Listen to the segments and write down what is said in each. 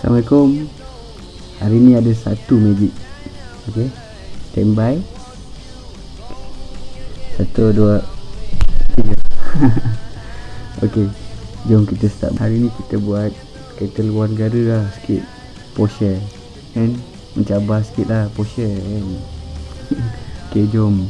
Assalamualaikum. Hari ni ada satu magic. Okay, standby. 1, 2, 3. Okay, jom kita start. Hari ni kita buat kereta luar negara lah sikit, Porsche kan, mencabar sikit lah Porsche kan. Okay, jom.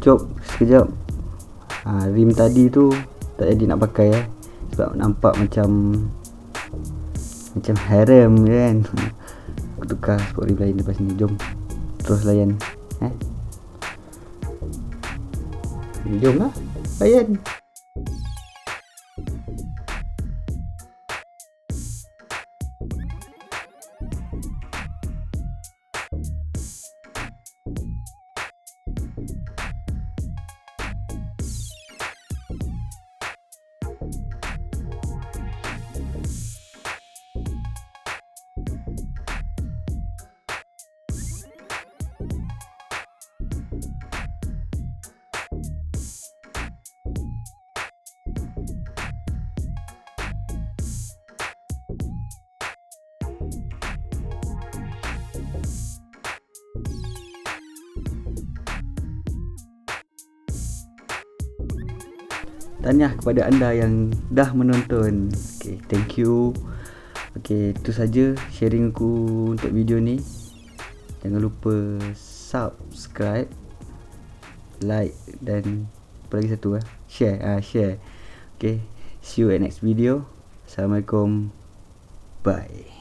Cop sekejap. Rim tadi tu tak jadi nak pakai sebab nampak macam harem kan. Aku tukar sport rim lain lepas ni. Jom terus layan. Jom lah layan. Tahniah kepada anda yang dah menonton. Okay, thank you. Okay, itu saja sharing aku untuk video ni. Jangan lupa subscribe, like dan apa lagi satu share. Okay, see you at next video. Assalamualaikum. Bye.